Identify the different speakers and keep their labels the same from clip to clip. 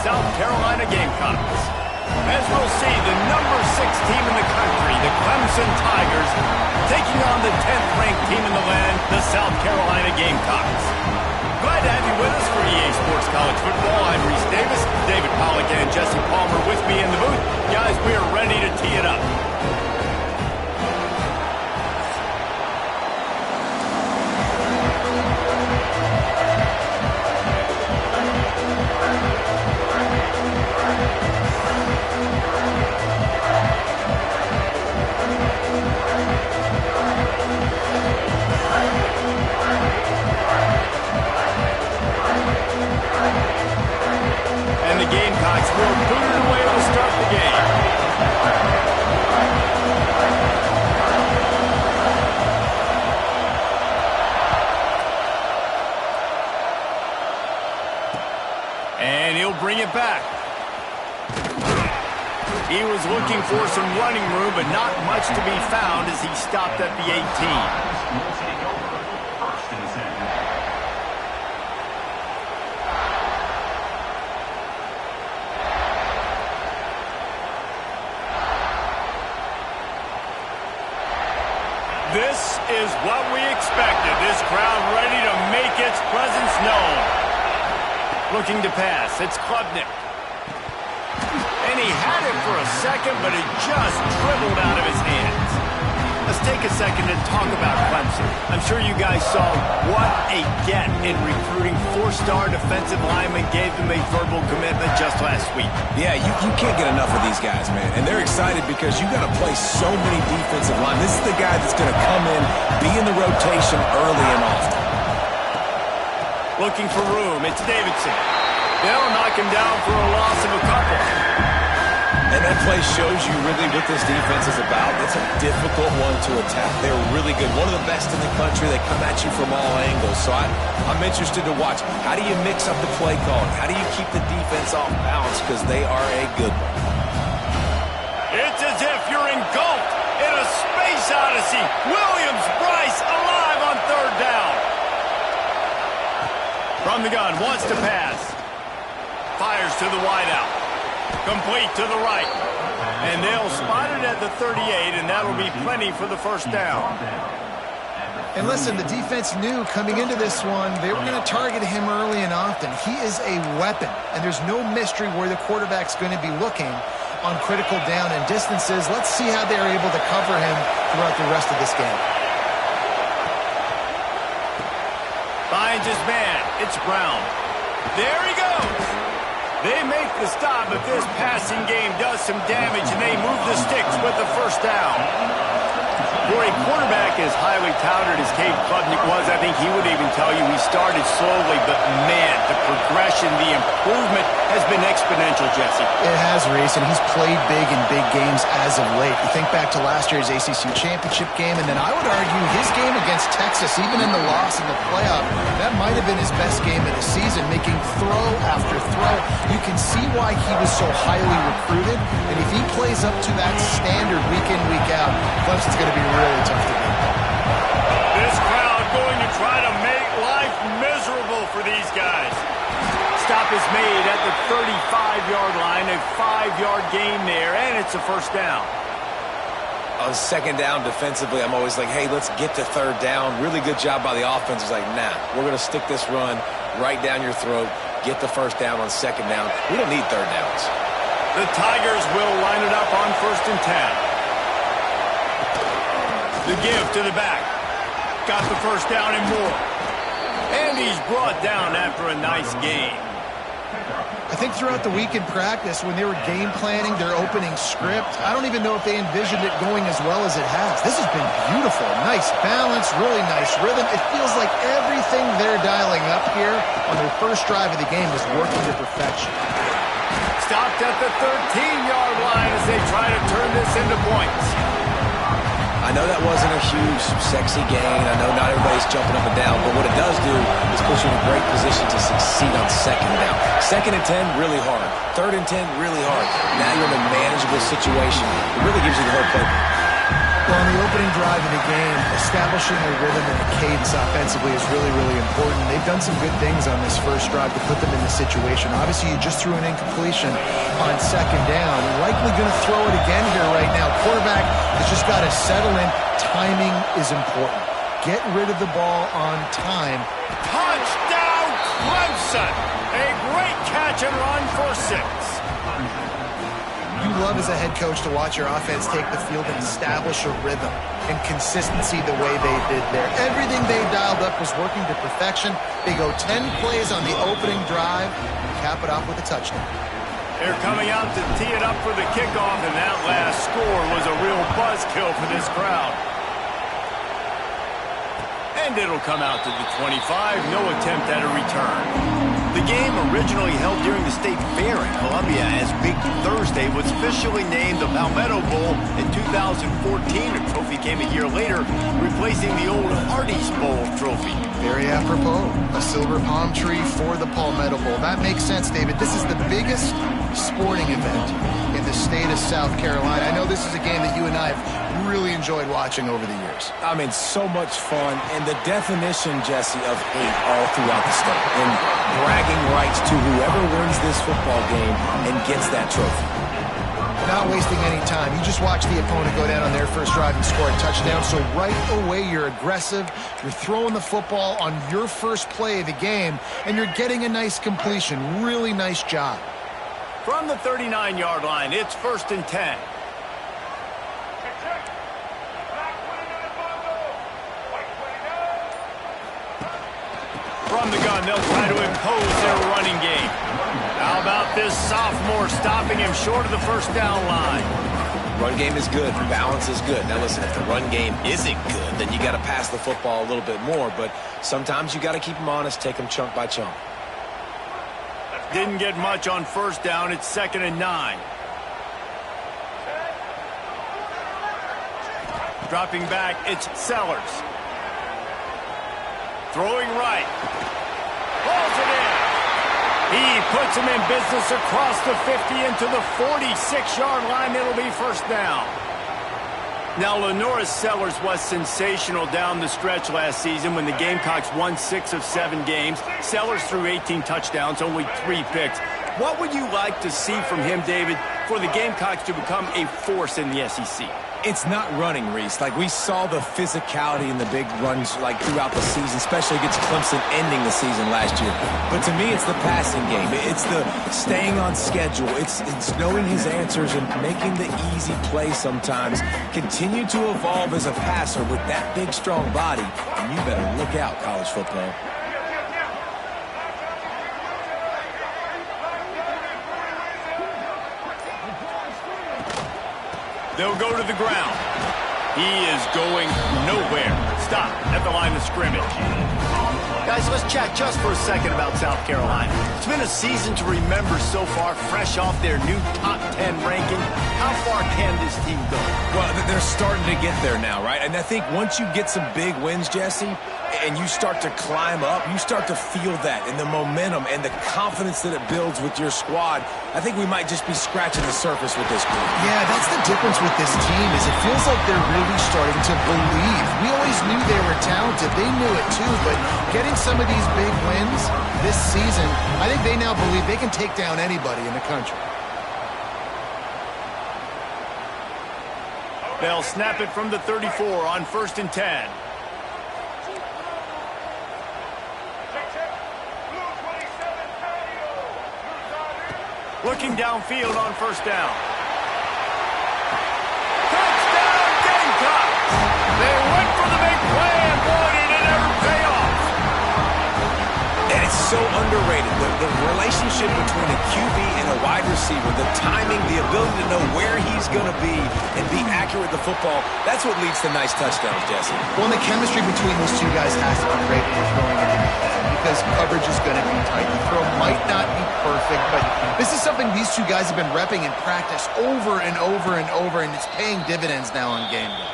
Speaker 1: South Carolina Gamecocks. As we'll see, the number 6 team in the country, the Clemson Tigers, taking on the 10th-ranked team in the land, the South Carolina Gamecocks. Glad to have you with us for EA Sports College Football. I'm Reese Davis, David Pollack and Jesse Palmer with me in the booth. Guys, we are ready to tee it up. And the Gamecocks will boot it away to start the game. And he'll bring it back. He was looking for some running room, but not much to be found as he stopped at the 18. This is what we expected. This crowd ready to make its presence known. Looking to pass. It's Klubnik. And he had it for a second, but it just dribbled out of his hands. Let's take a second to talk about Clemson. I'm sure you guys saw what a get in recruiting. 4-star defensive lineman gave them a verbal commitment just last week.
Speaker 2: Yeah, you can't get enough of these guys, man. And they're excited because you got to play so many defensive line. This is the guy that's going to come in, be in the rotation early and often.
Speaker 1: Looking for room. It's Davidson. They'll knock him down for a loss of a couple.
Speaker 2: And that play shows you really what this defense is about. It's a difficult one to attack. They're really good. One of the best in the country. They come at you from all angles. So I'm interested to watch. How do you mix up the play calling? How do you keep the defense off balance? Because they are a good one.
Speaker 1: It's as if you're engulfed in a space odyssey. Williams-Brice alive on 3rd down. From the gun, wants to pass. Fires to the wideout. Complete to the right. And they'll spot it at the 38, and that'll be plenty for the 1st down.
Speaker 3: And listen, the defense knew coming into this one, they were going to target him early and often. He is a weapon, and there's no mystery where the quarterback's going to be looking on critical down and distances. Let's see how they're able to cover him throughout the rest of this game.
Speaker 1: Finds his man. It's Brown. There he goes. They make the stop, but this passing game does some damage, and they move the sticks with the 1st down. For a quarterback as highly touted as Cade Klubnik was, I think he would even tell you he started slowly, but man, the progression, the improvement has been exponential, Jesse.
Speaker 3: It has, Reese, and he's played big in big games as of late. You think back to last year's ACC championship game, and then I would argue his game against Texas, even in the loss in the playoff, that might have been his best game of the season, making throw after throw. You can see why he was so highly recruited, and if he plays up to that standard week in, week out, Clemson's going to be really tough to beat.
Speaker 1: This crowd going to try to make life miserable for these guys. Stop is made at the 35-yard line, a 5-yard gain there, and it's a 1st down.
Speaker 2: On 2nd down defensively, I'm always like, hey, let's get to 3rd down. Really good job by the offense. It's like, nah, we're going to stick this run right down your throat, get the 1st down on 2nd down. We don't need 3rd downs.
Speaker 1: The Tigers will line it up on 1st and 10. The give to the back. Got the 1st down and more. And he's brought down after a nice gain.
Speaker 3: I think throughout the week in practice, when they were game planning their opening script, I don't even know if they envisioned it going as well as it has. This has been beautiful. Nice balance, really nice rhythm. It feels like everything they're dialing up here on their 1st drive of the game is working to perfection.
Speaker 1: Stopped at the 13-yard line as they try to turn this into points.
Speaker 2: I know that wasn't a huge, sexy gain. I know not everybody's jumping up and down, but what it does do is put you in a great position to succeed on 2nd down. 2nd and 10, really hard. 3rd and 10, really hard. Now you're in a manageable situation. It really gives you the whole playbook.
Speaker 3: Well, on the opening drive of the game, establishing a rhythm and a cadence offensively is really, really important. They've done some good things on this first drive to put them in this situation. Obviously, you just threw an incompletion on second down. Likely going to throw it again here right now. Quarterback has just got to settle in. Timing is important. Get rid of the ball on time.
Speaker 1: Touchdown, Clemson! A great catch and run for 6.
Speaker 3: You love as a head coach to watch your offense take the field and establish a rhythm and consistency the way they did there. Everything they dialed up was working to perfection. They go 10 plays on the opening drive and cap it off with a touchdown.
Speaker 1: They're coming out to tee it up for the kickoff, and that last score was a real buzzkill for this crowd. And it'll come out to the 25, no attempt at a return. The game, originally held during the State Fair in Columbia as Big Thursday, was officially named the Palmetto Bowl in 2014. The trophy came a year later, replacing the old Hardee's Bowl trophy.
Speaker 3: Very apropos, a silver palm tree for the Palmetto Bowl. That makes sense, David. This is the biggest sporting event in the state of South Carolina. I know this is a game that you and I have really enjoyed watching over the years.
Speaker 2: I mean, so much fun, and the definition, Jesse, of hate all throughout the state. And bragging rights to whoever wins this football game and gets that trophy.
Speaker 3: Not wasting any time. You just watch the opponent go down on their first drive and score a touchdown. So right away, you're aggressive. You're throwing the football on your first play of the game, and you're getting a nice completion. Really nice job.
Speaker 1: From the 39-yard line, it's 1st and 10. From the gun, they'll try to impose their running game. How about this sophomore stopping him short of the first down line?
Speaker 2: Run game is good. Balance is good. Now listen, if the run game isn't good, then you got to pass the football a little bit more. But sometimes you got to keep them honest, take them chunk by chunk.
Speaker 1: Didn't get much on first down. It's 2nd and 9. Dropping back, it's Sellers. Throwing right. Balls it in. He puts him in business across the 50 into the 46-yard line. It'll be first down. Now, Lenoris Sellers was sensational down the stretch last season when the Gamecocks won 6 of 7 games. Sellers threw 18 touchdowns, only 3 picks. What would you like to see from him, David, for the Gamecocks to become a force in the SEC?
Speaker 2: It's not running, Reese. Like, we saw the physicality in the big runs, like, throughout the season, especially against Clemson ending the season last year. But to me, it's the passing game. It's the staying on schedule. It's knowing his answers and making the easy play sometimes. Continue to evolve as a passer with that big, strong body. And you better look out, college football.
Speaker 1: They'll go to the ground. He is going nowhere. Stop at the line of scrimmage. Guys, let's chat just for a second about South Carolina. It's been a season to remember so far, fresh off their new top 10 ranking. How far can this team go?
Speaker 2: Well, they're starting to get there now, right? And I think once you get some big wins, Jesse, and you start to climb up, you start to feel that and the momentum and the confidence that it builds with your squad. I think we might just be scratching the surface with this group.
Speaker 3: Yeah, that's the difference with this team is it feels like they're really starting to believe. We always knew they were talented. They knew it too, but getting some of these big wins this season, I think they now believe they can take down anybody in the country.
Speaker 1: They'll snap it from the 34 on 1st and 10. Looking downfield on first down. Touchdown, Gamecocks! They went for the big play, and boy, did it ever pay off.
Speaker 2: And it's so underrated. The relationship between a QB and a wide receiver, the timing, the ability to know where he's going to be and be accurate with the football, that's what leads to nice touchdowns, Jesse.
Speaker 3: Well, the chemistry between those two guys has to be great when you're throwing into the because coverage is going to be tight. The throw might not be perfect, but this is something these two guys have been repping in practice over and over and over, and it's paying dividends now on game day.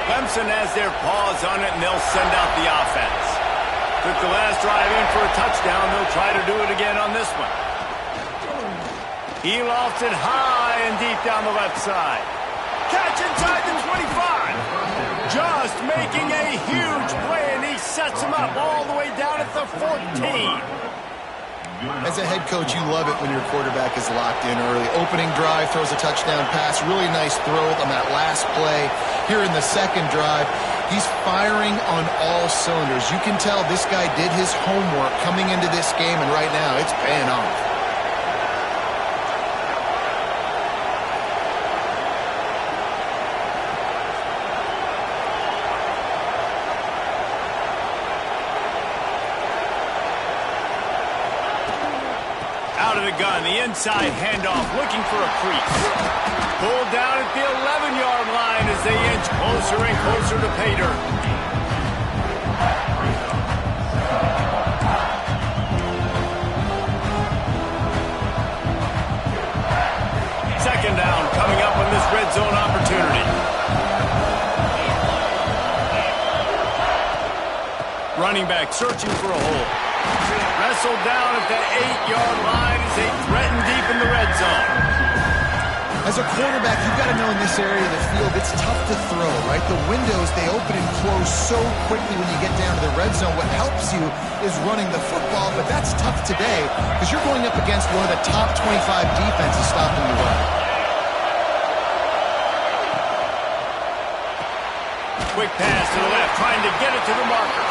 Speaker 1: Clemson has their paws on it, and they'll send out the offense. Took the last drive in for a touchdown. They'll try to do it again on this one. He lofts it high and deep down the left side. Catch inside the 25. Just making a huge play, and he sets him up all the way down at the 14.
Speaker 3: As a head coach, you love it when your quarterback is locked in early. Opening drive, throws a touchdown pass. Really nice throw on that last play. Here in the second drive, he's firing on all cylinders. You can tell this guy did his homework coming into this game, and right now it's paying off.
Speaker 1: Out of the gun, the inside handoff, looking for a crease. Pulled down at the 11-yard line as they inch closer and closer to pay dirt. Second down coming up on this red zone opportunity. Running back searching for a hole. Wrestled down at the 8-yard line as they threaten deep in the red zone.
Speaker 3: As a quarterback, you've got to know in this area of the field, it's tough to throw, right? The windows, they open and close so quickly when you get down to the red zone. What helps you is running the football, but that's tough today because you're going up against one of the top 25 defenses stopping the run.
Speaker 1: Quick pass to the left, trying to get it to the marker.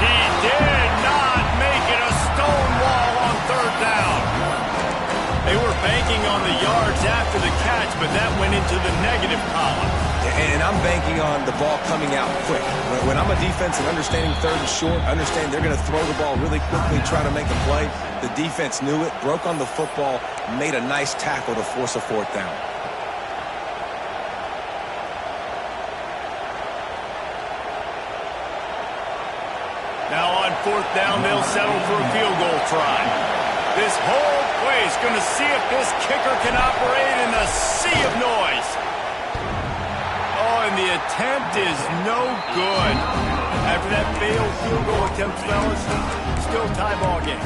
Speaker 1: He did not make it. A stone wall on third down. They were banking on the yards after the catch, but that went into the negative column.
Speaker 2: And I'm banking on the ball coming out quick. When I'm a defense and understanding third and short, understand they're going to throw the ball really quickly, try to make a play. The defense knew it, broke on the football, made a nice tackle to force a fourth down.
Speaker 1: Now on fourth down, they'll settle for a field goal try. This whole place going to see if this kicker can operate in a sea of noise. Oh, and the attempt is no good. After that failed field goal attempt, fellas, still tie ball game.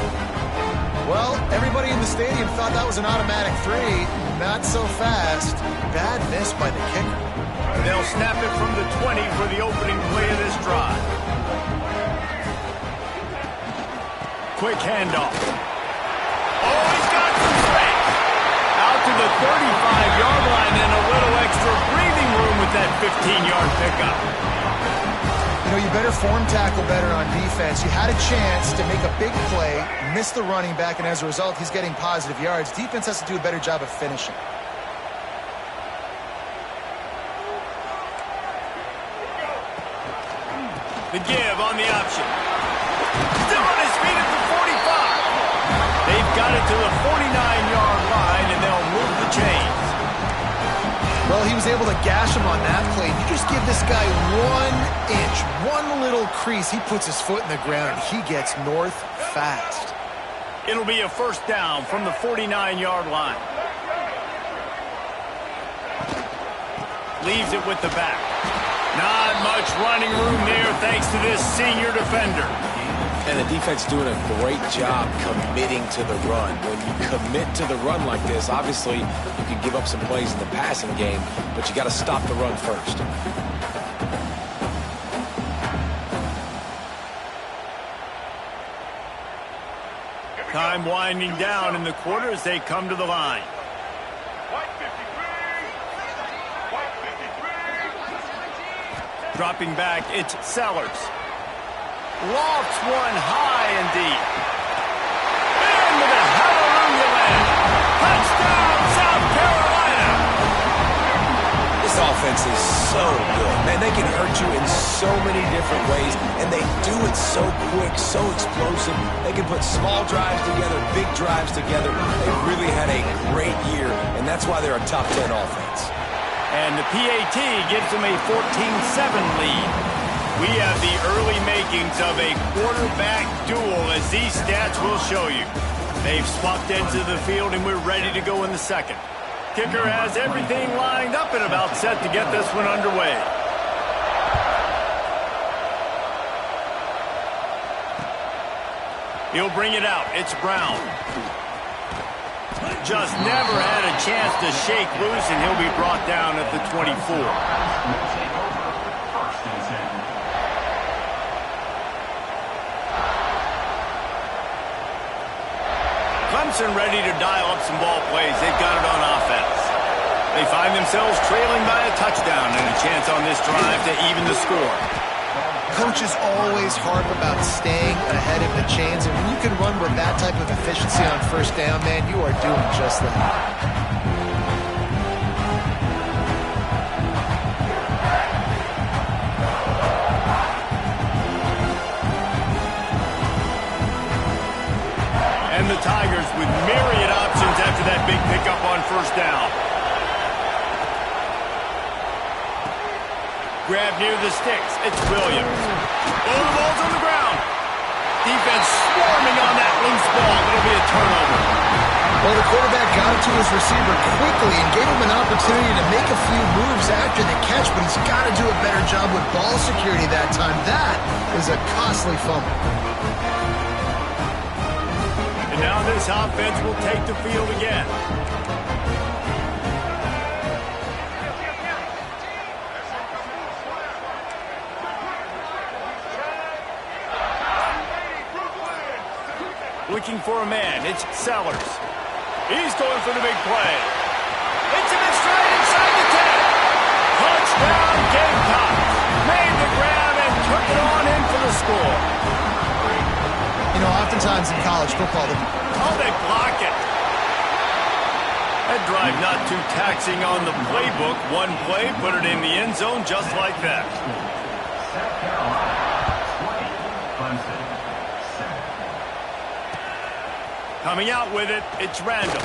Speaker 3: Well, everybody in the stadium thought that was an automatic 3. Not so fast. Bad miss by the kicker.
Speaker 1: They'll snap it from the 20 for the opening play of this drive. Quick handoff. Oh, he's got some space. Out to the 35-yard line and a little extra breathing room with that 15-yard pickup.
Speaker 3: You know, you better form tackle better on defense. You had a chance to make a big play, miss the running back, and as a result, he's getting positive yards. Defense has to do a better job of finishing.
Speaker 1: The give on the option. Still on his feet at the 45. They've got it to the 49-yard line, and they'll move the chains.
Speaker 3: Well, he was able to gash him on that play. You just give this guy 1 inch, one little crease. He puts his foot in the ground. He gets north fast.
Speaker 1: It'll be a first down from the 49-yard line. Leaves it with the back. Not much running room there thanks to this senior defender.
Speaker 2: And the defense doing a great job committing to the run. When you commit to the run like this, obviously you can give up some plays in the passing game, but you got to stop the run first.
Speaker 1: Time winding down in the quarter as they come to the line. Dropping back, it's Sellers. Lofts one high and deep. Into the hallelujah land. Touchdown, South Carolina.
Speaker 2: This offense is so good. Man, they can hurt you in so many different ways, and they do it so quick, so explosive. They can put small drives together, big drives together. They really had a great year, and that's why they're a top 10 offense.
Speaker 1: And the PAT gives them a 14-7 lead. We have the early makings of a quarterback duel, as these stats will show you. They've swapped into the field, and we're ready to go in the second. Kicker has everything lined up and about set to get this one underway. He'll bring it out. It's Brown. Just never had a chance to shake loose, and he'll be brought down at the 24. Clemson ready to dial up some ball plays. They've got it on offense. They find themselves trailing by a touchdown and a chance on this drive to even the score.
Speaker 3: Coaches always harp about staying ahead of the chains, and when you can run with that type of efficiency on first down, man, you are doing just that.
Speaker 1: And the Tigers with myriad options after that big pickup on first down. Grab near the sticks. It's Williams. Oh, the ball's on the ground. Defense swarming on that loose ball. It'll be a turnover.
Speaker 3: Well, the quarterback got it to his receiver quickly and gave him an opportunity to make a few moves after the catch, but he's got to do a better job with ball security that time. That is a costly fumble.
Speaker 1: And now this offense will take the field again. Looking for a man. It's Sellers. He's going for the big play. It's him in stride inside the 10. Touchdown, Gamecocks. Made the grab and took it on in for the score.
Speaker 3: You know, oftentimes in college football,
Speaker 1: they block it. That drive not too taxing on the playbook. One play, put it in the end zone just like that. Coming out with it, it's Randall.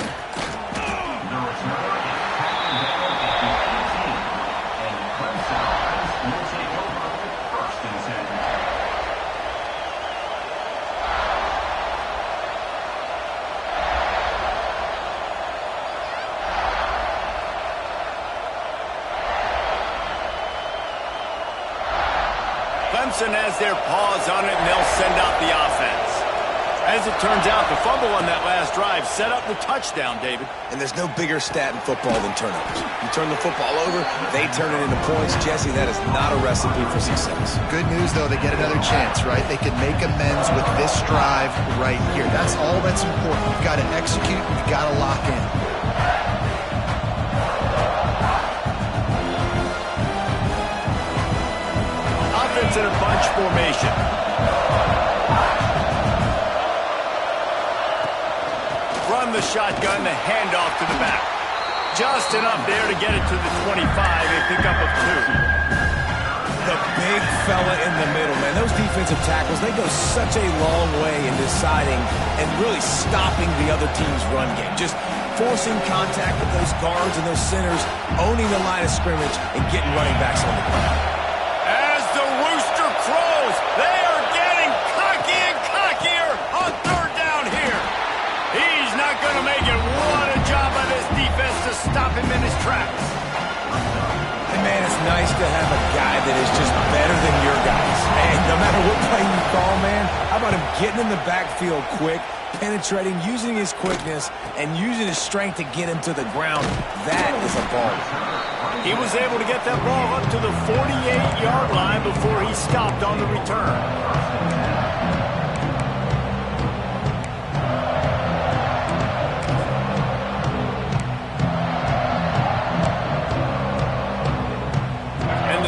Speaker 1: Clemson has their paws on it, and they'll send out the offense. As it turns out, the fumble on that last drive set up the touchdown, David.
Speaker 2: And there's no bigger stat in football than turnovers. You turn the football over, they turn it into points. Jesse, that is not a recipe for success.
Speaker 3: good news, though, they get another chance, right? They can make amends with this drive right here. That's all that's important. You've got to execute. You've got to lock in.
Speaker 1: Offense in a bunch formation. Run the shotgun, the handoff to the back. Just enough there to get it to the 25, a pickup of 2.
Speaker 2: The big fella in the middle, man. Those defensive tackles, they go such a long way in deciding and really stopping the other team's run game. Just forcing contact with those guards and those centers, owning the line of scrimmage, and getting running backs on the ground.
Speaker 1: As the rooster crows, they are getting cocky and cockier on third down here. He's not going to make it. What a job by this defense to stop him in his tracks.
Speaker 2: And, man, it's nice to have a guy that is just better than your guys. And no matter what play you call, man, how about him getting in the backfield quick, penetrating, using his quickness, and using his strength to get him to the ground? That is a ball.
Speaker 1: He was able to get that ball up to the 48-yard line before he stopped on the return.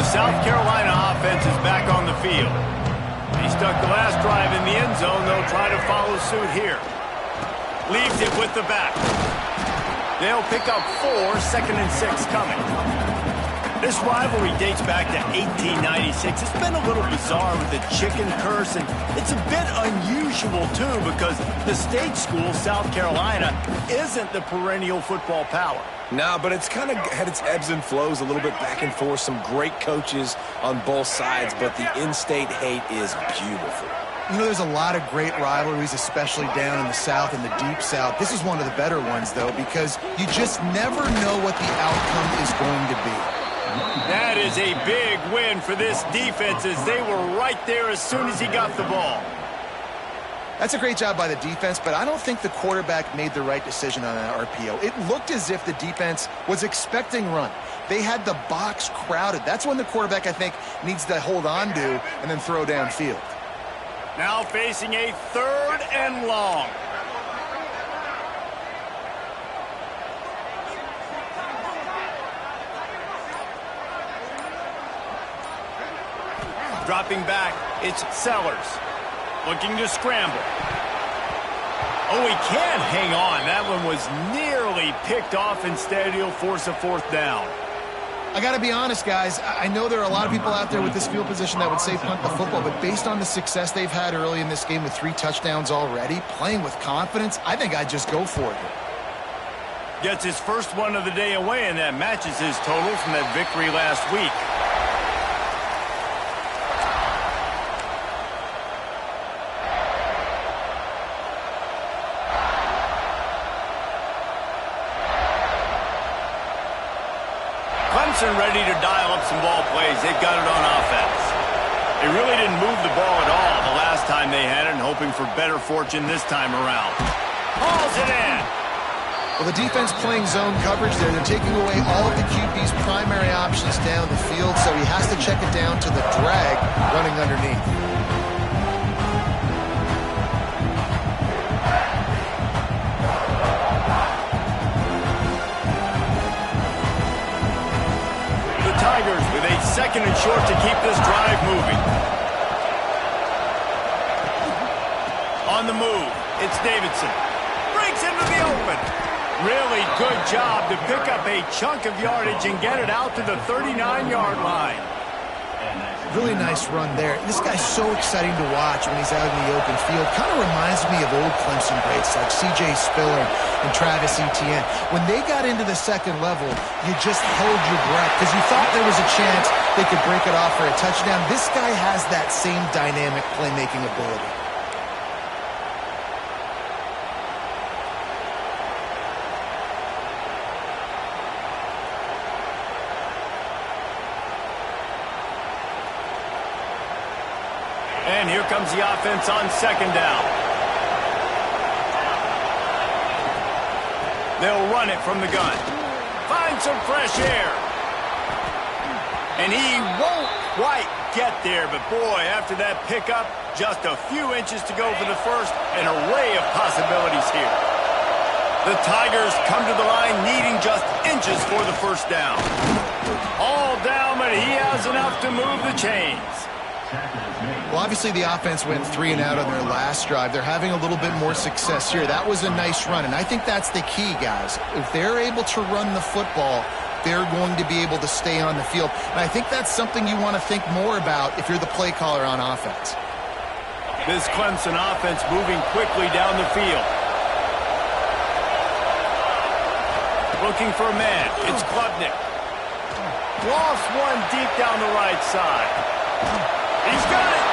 Speaker 1: South Carolina offense is back on the field. He stuck the last drive in the end zone. They'll try to follow suit here. Leaves it with the back. They'll pick up 4, 2nd and 6 coming. This rivalry dates back to 1896. It's been a little bizarre with the chicken curse, and it's a bit unusual, too, because the state school, South Carolina, isn't the perennial football power.
Speaker 2: No, but it's kind of had its ebbs and flows, a little bit back and forth, some great coaches on both sides, but the in-state hate is beautiful.
Speaker 3: You know, there's a lot of great rivalries, especially down in the South and the Deep South. This is one of the better ones, though, because you just never know what the outcome is going to be.
Speaker 1: That is a big win for this defense, as they were right there as soon as he got the ball.
Speaker 3: That's a great job by the defense, but I don't think the quarterback made the right decision on that RPO. It looked as if the defense was expecting run. They had the box crowded. That's when the quarterback, I think, needs to hold on to and then throw downfield.
Speaker 1: Now facing a 3rd and long. Dropping back, it's Sellers. Looking to scramble. Oh, he can't hang on. That one was nearly picked off. Instead, he'll force a 4th down.
Speaker 3: I got to be honest, guys. I know there are a lot of people out there with this field position that would say punt the football, but based on the success they've had early in this game with 3 touchdowns already, playing with confidence, I think I'd just go for it.
Speaker 1: Gets his first one of the day away, and that matches his total from that victory last week. Clemson ready to dial up some ball plays. They've got it on offense. They really didn't move the ball at all the last time they had it, and hoping for better fortune this time around. Hauls it in.
Speaker 3: Well, the defense playing zone coverage there. They're taking away all of the QB's primary options down the field, so he has to check it down to the drag running underneath.
Speaker 1: Tigers with a 2nd and short to keep this drive moving. On the move, it's Davidson. Breaks into the open. Really good job to pick up a chunk of yardage and get it out to the 39-yard line.
Speaker 3: Really nice run there. This guy's so exciting to watch when he's out in the open field. Kind of reminds me of old Clemson greats like C.J. Spiller and Travis Etienne. When they got into the 2nd level, you just held your breath because you thought there was a chance they could break it off for a touchdown. This guy has that same dynamic playmaking ability.
Speaker 1: And here comes the offense on 2nd down. They'll run it from the gun. Find some fresh air. And he won't quite get there, but boy, after that pickup, just a few inches to go for the first. An array of possibilities here. The Tigers come to the line needing just inches for the 1st down. All down, but he has enough to move the chains.
Speaker 3: Well, obviously the offense went 3 and out on their last drive. They're having a little bit more success here. That was a nice run, and I think that's the key, guys. If they're able to run the football, they're going to be able to stay on the field. And I think that's something you want to think more about if you're the play caller on offense.
Speaker 1: This Clemson offense moving quickly down the field. Looking for a man. It's Klubnik. Lost one deep down the right side. He's got it,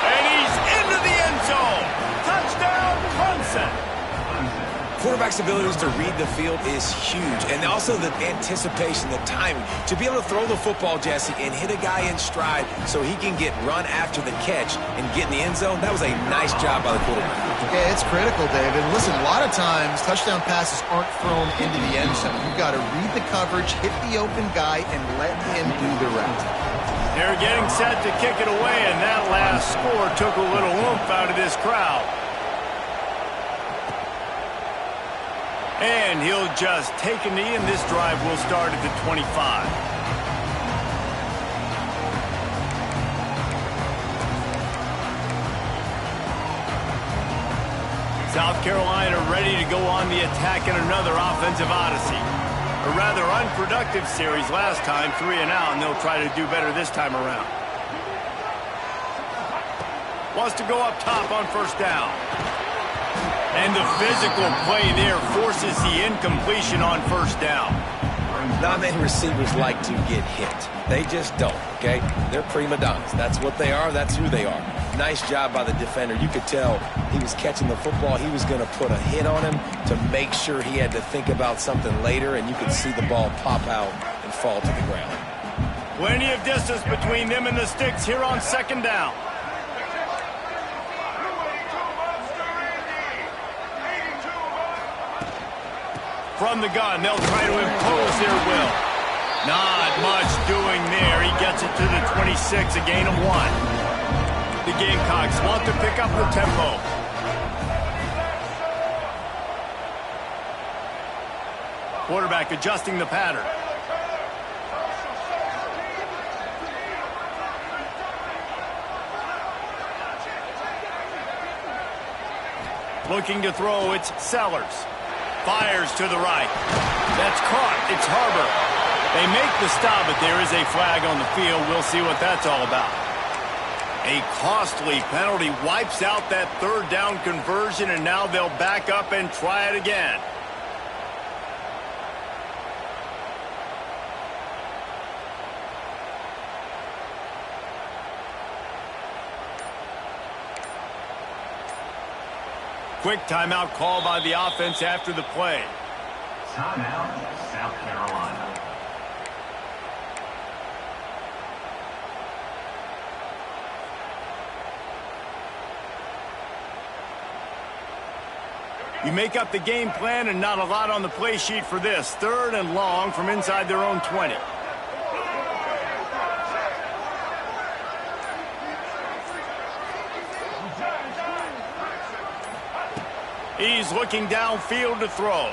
Speaker 1: and he's into the end zone. Touchdown, Clemson.
Speaker 2: Quarterback's abilities to read the field is huge, and also the anticipation, the timing. To be able to throw the football, Jesse, and hit a guy in stride so he can get run after the catch and get in the end zone, that was a nice job by the quarterback.
Speaker 3: Yeah, it's critical, David. Listen, a lot of times touchdown passes aren't thrown into the end zone. You've got to read the coverage, hit the open guy, and let him do the rest.
Speaker 1: They're getting set to kick it away, and that last score took a little oomph out of this crowd. And he'll just take a knee, and this drive will start at the 25. South Carolina ready to go on the attack in another offensive odyssey. A rather unproductive series last time, 3 and out, and they'll try to do better this time around. Wants to go up top on 1st down. And the physical play there forces the incompletion on 1st down.
Speaker 2: Not many receivers like to get hit. They just don't, okay? They're prima donnas. That's what they are. That's who they are. Nice job by the defender. You could tell he was catching the football. He was going to put a hit on him to make sure he had to think about something later, and you could see the ball pop out and fall to the ground.
Speaker 1: Plenty of distance between them and the sticks here on 2nd down. From the gun, they'll try to impose their will. Not much doing there. He gets it to the 26, a gain of 1. The Gamecocks want to pick up the tempo. Quarterback adjusting the pattern. Looking to throw, it's Sellers. Fires to the right. That's caught. It's Harbor. They make the stop, but there is a flag on the field. We'll see what that's all about. A costly penalty wipes out that third down conversion, and now they'll back up and try it again. Quick timeout call by the offense after the play.
Speaker 4: Timeout, South Carolina.
Speaker 1: You make up the game plan and not a lot on the play sheet for this. 3rd and long from inside their own 20. He's looking downfield to throw.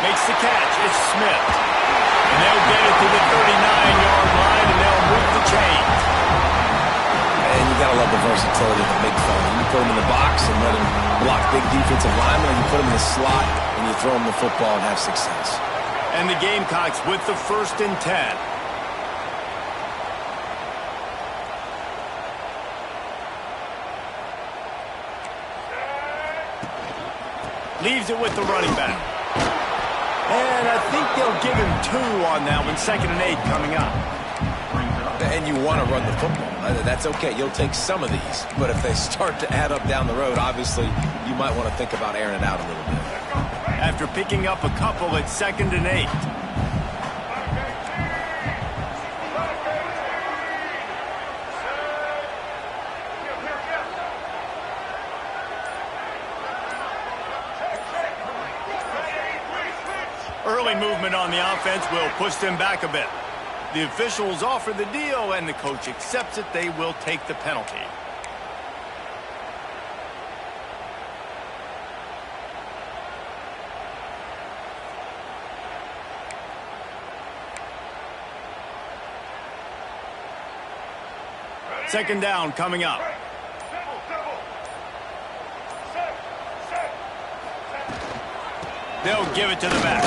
Speaker 1: Makes the catch. It's Smith. And they'll get it to the 39-yard line, and they'll move the chains.
Speaker 2: And you gotta love the versatility of the big fella. You put him in the box and let him block big defensive linemen, or you put him in the slot and you throw him the football and have success.
Speaker 1: And the Gamecocks with the 1st and 10. Leaves it with the running back. And I think they'll give him 2 on that one. 2nd and 8 coming up.
Speaker 2: And you want to run the football. That's okay. You'll take some of these. But if they start to add up down the road, obviously, you might want to think about airing it out a little bit.
Speaker 1: After picking up a couple at 2nd and 8. Early movement on the offense will push them back a bit. The officials offer the deal, and the coach accepts it. They will take the penalty. Second down coming up. They'll give it to the back.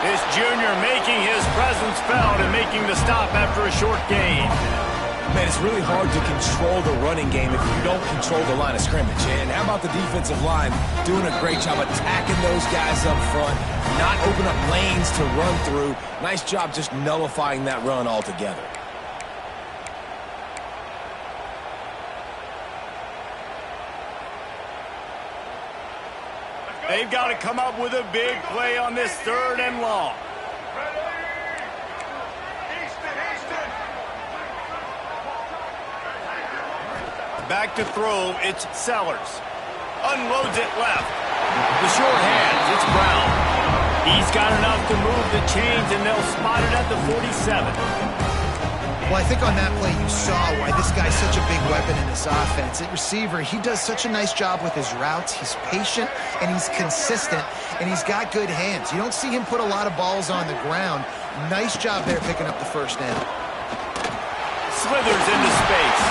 Speaker 1: This junior making his presence felt and making the stop after a short gain.
Speaker 2: Man, it's really hard to control the running game if you don't control the line of scrimmage. And how about the defensive line doing a great job attacking those guys up front, not open up lanes to run through. Nice job just nullifying that run altogether.
Speaker 1: They've got to come up with a big play on this 3rd and long. Back to throw, it's Sellers. Unloads it left. The short hands, it's Brown. He's got enough to move the chains, and they'll spot it at the 47.
Speaker 3: Well, I think on that play you saw why this guy's such a big weapon in this offense. At receiver, he does such a nice job with his routes. He's patient, and he's consistent, and he's got good hands. You don't see him put a lot of balls on the ground. Nice job there picking up the 1st down.
Speaker 1: Slithers into space.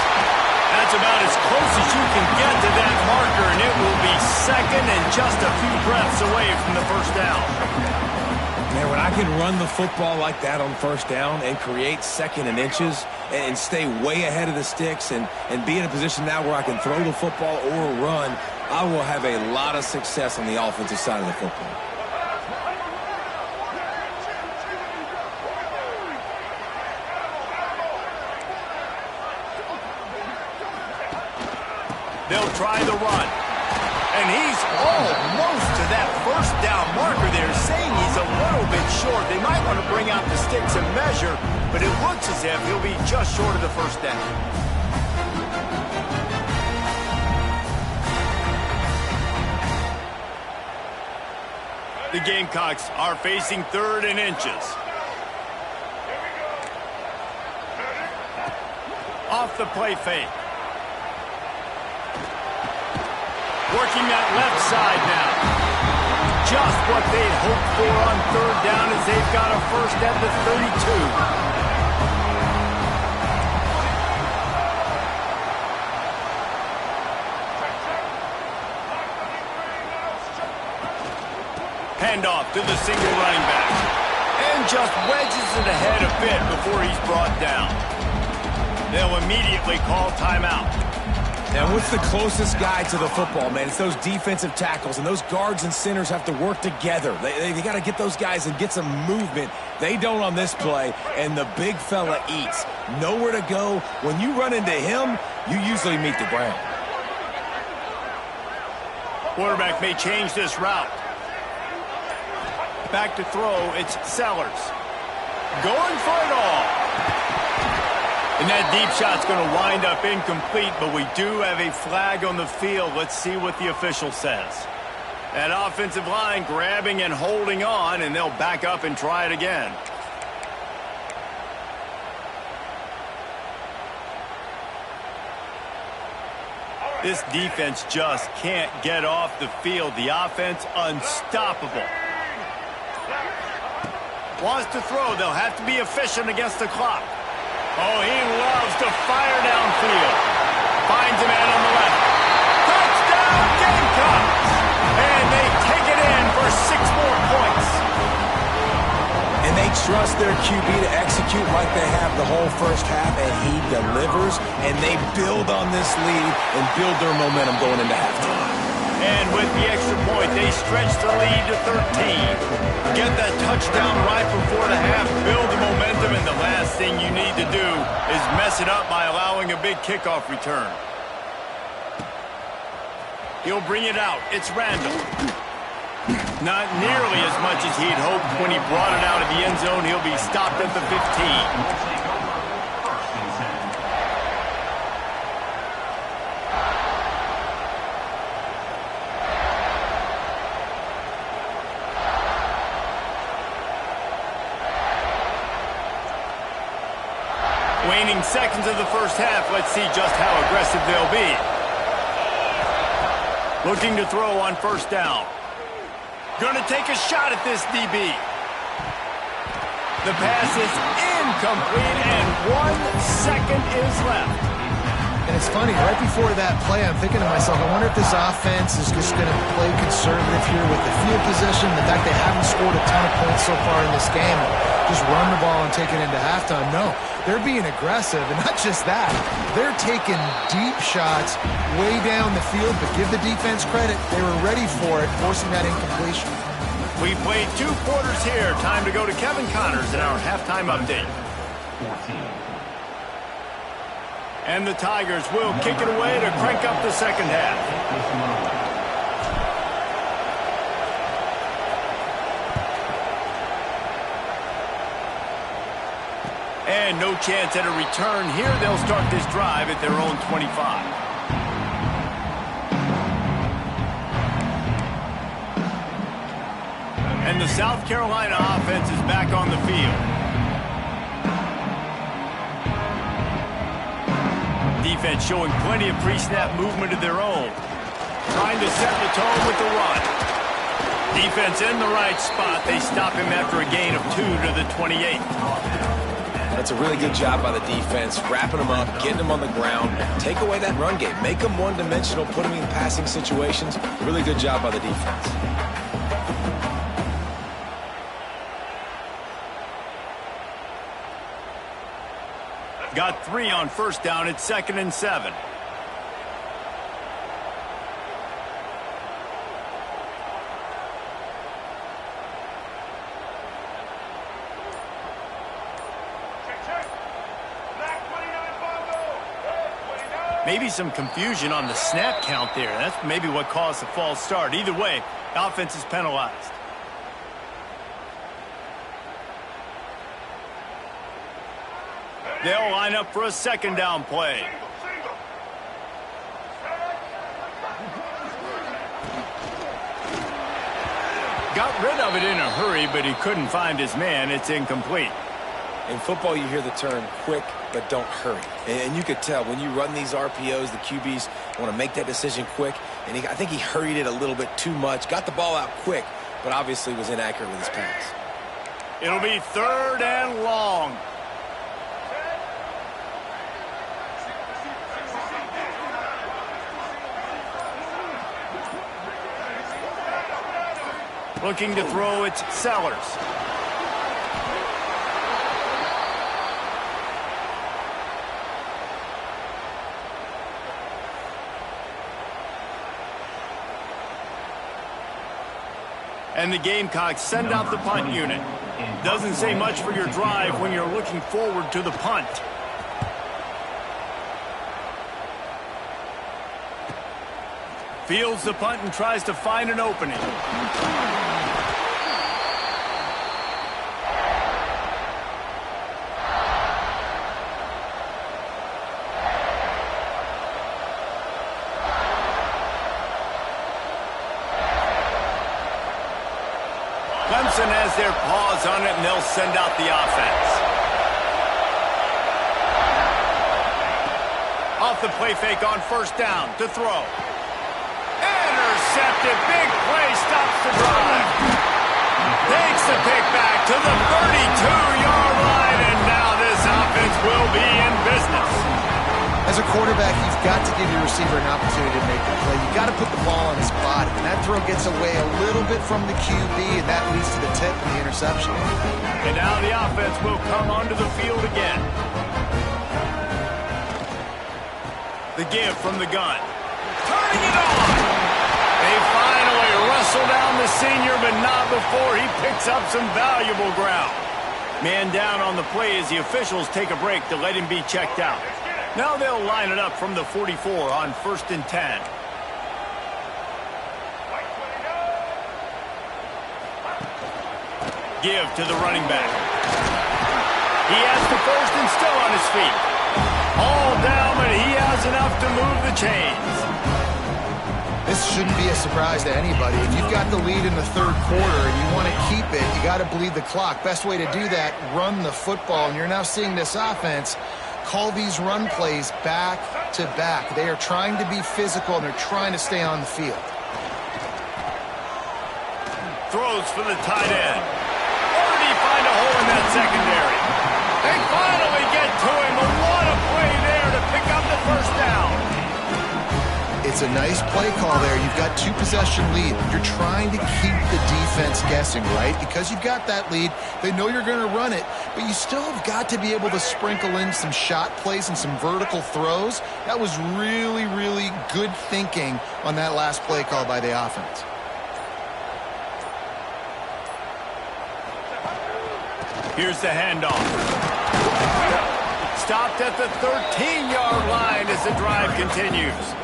Speaker 1: That's about as close as you can get to that marker, and it will be 2nd and just a few breaths away from the 1st down.
Speaker 2: Man, when I can run the football like that on 1st down and create 2nd and inches and stay way ahead of the sticks and be in a position now where I can throw the football or run, I will have a lot of success on the offensive side of the football.
Speaker 1: They'll try the run. And he's almost to that 1st down marker there, saying he's a little bit short. They might want to bring out the sticks and measure, but it looks as if he'll be just short of the 1st down. The Gamecocks are facing 3rd and inches. Off the play fake. Working that left side now. Just what they'd hoped for on 3rd down as they've got a first at the 32. Handoff to the single running back. And just wedges it ahead a bit before he's brought down. They'll immediately call timeout.
Speaker 2: And what's the closest guy to the football, man? It's those defensive tackles, and those guards and centers have to work together. They got to get those guys and get some movement. They don't on this play, and the big fella eats. Nowhere to go. When you run into him, you usually meet the ground.
Speaker 1: Quarterback may change this route. Back to throw, it's Sellers. Going for it all. And that deep shot's going to wind up incomplete, but we do have a flag on the field. Let's see what the official says. That offensive line grabbing and holding on, and they'll back up and try it again. This defense just can't get off the field. The offense unstoppable. Wants to throw. They'll have to be efficient against the clock. Oh, he loves to fire downfield. Finds a man on the left. Touchdown, Gamecocks! And they take it in for 6 more points.
Speaker 2: And they trust their QB to execute like they have the whole first half, and he delivers, and they build on this lead and build their momentum going into halftime.
Speaker 1: And with the extra point, they stretch the lead to 13. Get that touchdown right before the half, build the momentum, and the last thing you need to do is mess it up by allowing a big kickoff return. He'll bring it out. It's Randall. Not nearly as much as he'd hoped when he brought it out of the end zone. He'll be stopped at the 15. Waning seconds of the first half. Let's see just how aggressive they'll be. Looking to throw on 1st down. Going to take a shot at this DB. The pass is incomplete, and 1 second is left.
Speaker 3: And it's funny, right before that play, I'm thinking to myself, I wonder if this offense is just going to play conservative here with the field position, the fact they haven't scored a ton of points so far in this game. Just run the ball and take it into halftime. No, they're being aggressive, and not just that. They're taking deep shots way down the field, but give the defense credit. They were ready for it, forcing that incompletion.
Speaker 1: We played 2 quarters here. Time to go to Kevin Connors in our halftime update.
Speaker 4: 14.
Speaker 1: And the Tigers will kick it away to crank up the second half. And no chance at a return here. They'll start this drive at their own 25. And the South Carolina offense is back on the field. Defense showing plenty of pre-snap movement of their own. Trying to set the tone with the run. Defense in the right spot. They stop him after a gain of 2 to the 28.
Speaker 2: That's a really good job by the defense, wrapping them up, getting them on the ground, take away that run game, make them one-dimensional, put them in passing situations. Really good job by the defense.
Speaker 1: Got 3 on 1st down. It's 2nd and 7. Maybe some confusion on the snap count there. That's maybe what caused the false start. Either way, offense is penalized. They'll line up for a 2nd down play. got rid of it in a hurry, but he couldn't find his man. It's incomplete.
Speaker 2: In football, you hear the term quick, but don't hurry. And you could tell when you run these RPOs, the QBs want to make that decision quick. And I think he hurried it a little bit too much. Got the ball out quick, but obviously was inaccurate with his pass.
Speaker 1: It'll be 3rd and long. Looking to throw, it's Sellers. And the Gamecocks send out the punt unit. Doesn't say much for your drive when you're looking forward to the punt. Fields the punt and tries to find an opening. Clemson has their paws on it, and they'll send out the offense. Off the play fake on 1st down to throw. Intercepted. Big play stops the drive. Takes the pick back to the 32-yard line, and now this offense will be in business.
Speaker 3: As a quarterback, you've got to give your receiver an opportunity to make the play. You've got to put the ball on his body. And that throw gets away a little bit from the QB, and that leads to the tip and the interception.
Speaker 1: And now the offense will come onto the field again. The give from the gun. Turning it on. They finally wrestle down the senior, but not before he picks up some valuable ground. Man down on the play as the officials take a break to let him be checked out. Now they'll line it up from the 44 on 1st and 10. Give to the running back. He has the 1st and still on his feet. All down, but he has enough to move the chains.
Speaker 3: This shouldn't be a surprise to anybody. If you've got the lead in the 3rd quarter and you want to keep it, you got to bleed the clock. Best way to do that, run the football. And you're now seeing this offense call these run plays back to back. They are trying to be physical, and they're trying to stay on the field.
Speaker 1: Throws for the tight end. Where did he find a hole in that secondary? They finally get to him, but what a play there to pick up the 1st down.
Speaker 3: It's a nice play call there. You've got 2-possession lead. You're trying to keep the defense guessing, right? Because you've got that lead, they know you're going to run it, but you still have got to be able to sprinkle in some shot plays and some vertical throws. That was really, really good thinking on that last play call by the offense.
Speaker 1: Here's the handoff. Stopped at the 13-yard line as the drive continues.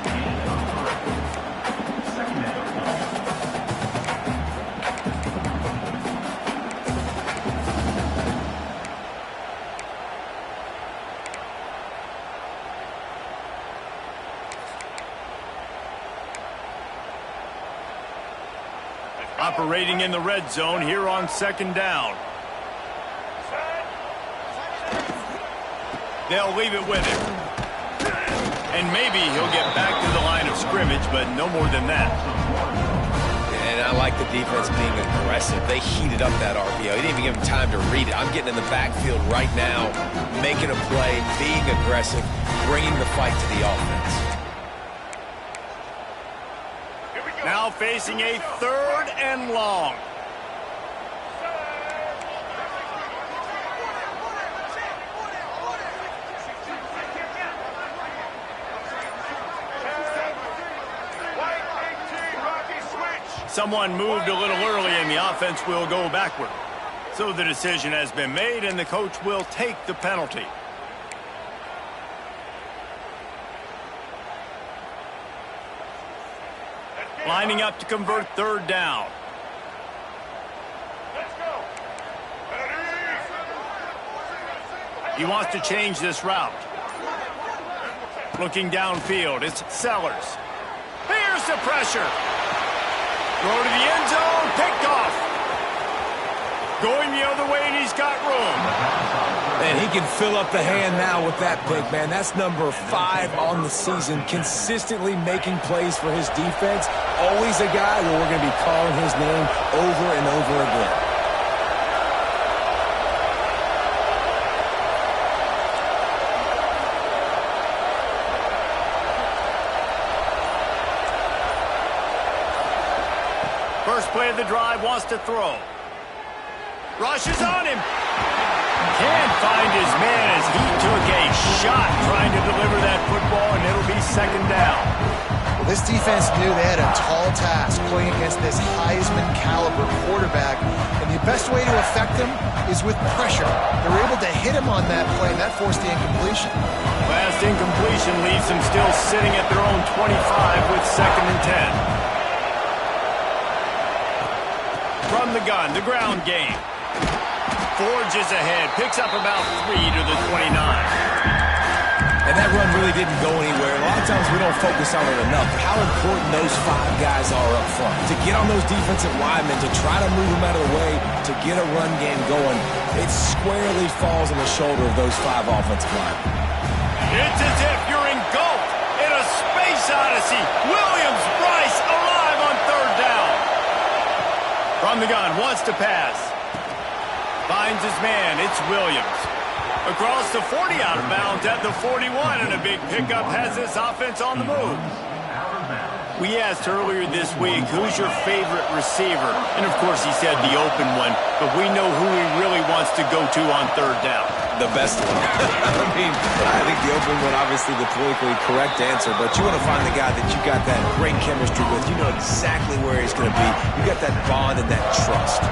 Speaker 1: Operating in the red zone here on 2nd down. They'll leave it with him. And maybe he'll get back to the line of scrimmage, but no more than that.
Speaker 2: And I like the defense being aggressive. They heated up that RPO. He didn't even give him time to read it. I'm getting in the backfield right now, making a play, being aggressive, bringing the fight to the offense.
Speaker 1: Now facing a 3rd and long. Someone moved a little early, and the offense will go backward. So the decision has been made, and the coach will take the penalty. Lining up to convert 3rd down. He wants to change this route. Looking downfield, it's Sellers. Here's the pressure. Throw to the end zone. Picked off. Going the other way, and he's got room.
Speaker 2: And he can fill up the hand now with that pick, man. That's number 5 on the season, consistently making plays for his defense. Always a guy where we're going to be calling his name over and over again.
Speaker 1: First play of the drive, wants to throw. Rushes on him. Can't find his man as he took a shot trying to deliver that football, and it'll be second down.
Speaker 3: Well, this defense knew they had a tall task playing against this Heisman caliber quarterback, and the best way to affect him is with pressure. They're able to hit him on that play, and that forced the incompletion.
Speaker 1: Last incompletion leaves them still sitting at their own 25 with 2nd and 10. From the gun, the ground game. Forges ahead, picks up about 3 to the 29.
Speaker 2: And that run really didn't go anywhere. A lot of times we don't focus on it enough, but how important those 5 guys are up front. To get on those defensive linemen, to try to move them out of the way, to get a run game going, it squarely falls on the shoulder of those 5 offensive linemen.
Speaker 1: It's as if you're engulfed in a space odyssey. Williams, Bryce, alive on 3rd down. From the gun, wants to pass. Finds his man, it's Williams. Across the 40, out of bounds at the 41, and a big pickup has this offense on the move. We asked earlier this week, who's your favorite receiver? And of course he said the open one, but we know who he really wants to go to on 3rd down.
Speaker 2: The best one. I think the open one, obviously the politically correct answer, but you want to find the guy that you got that great chemistry with. You know exactly where he's going to be. You got that bond and that trust.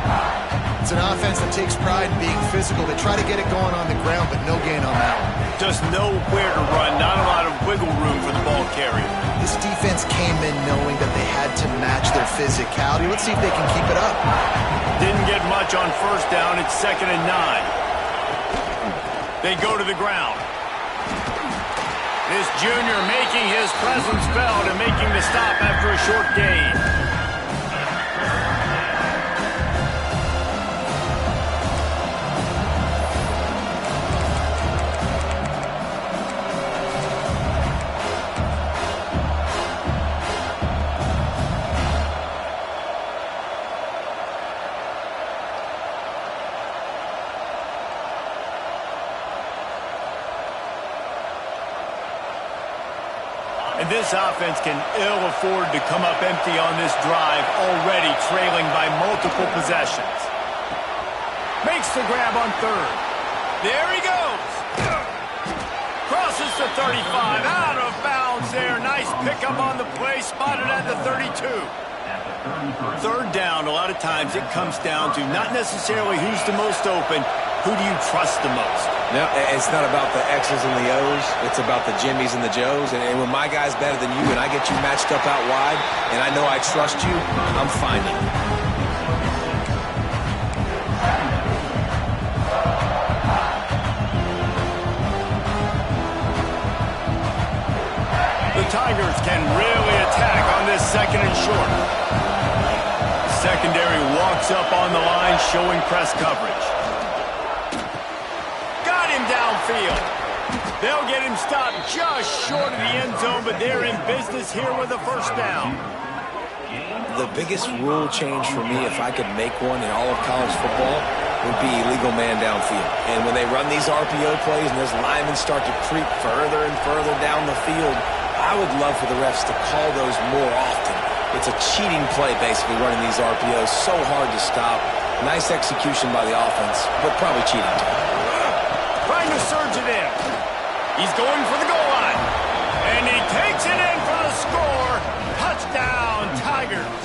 Speaker 3: It's an offense that takes pride in being physical. They try to get it going on the ground, but no gain on that one.
Speaker 1: Just know where to run, not a lot of wiggle room for the ball carrier.
Speaker 3: This defense came in knowing that they had to match their physicality. Let's see if they can keep it up.
Speaker 1: Didn't get much on 1st down. It's 2nd and 9. They go to the ground. This junior making his presence felt and making the stop after a short gain. And this offense can ill afford to come up empty on this drive, already trailing by multiple possessions. Makes the grab on 3rd. There he goes. Crosses the 35, out of bounds there. Nice pickup on the play, spotted at the 32. 3rd down, a lot of times it comes down to not necessarily who's the most open, who do you trust the most?
Speaker 2: No, it's not about the X's and the O's. It's about the Jimmys and the Joes. And when my guy's better than you and I get you matched up out wide and I know I trust you, I'm finding it.
Speaker 1: The Tigers can really attack on this 2nd and short. Secondary walks up on the line, showing press coverage. Downfield. They'll get him stopped just short of the end zone, but they're in business here with a 1st down.
Speaker 2: The biggest rule change for me, if I could make one in all of college football, would be illegal man downfield. And when they run these RPO plays and those linemen start to creep further and further down the field, I would love for the refs to call those more often. It's a cheating play, basically, running these RPOs. So hard to stop. Nice execution by the offense, but probably cheating too.
Speaker 1: Trying to surge it in. He's going for the goal line. And he takes it in for the score. Touchdown, Tigers.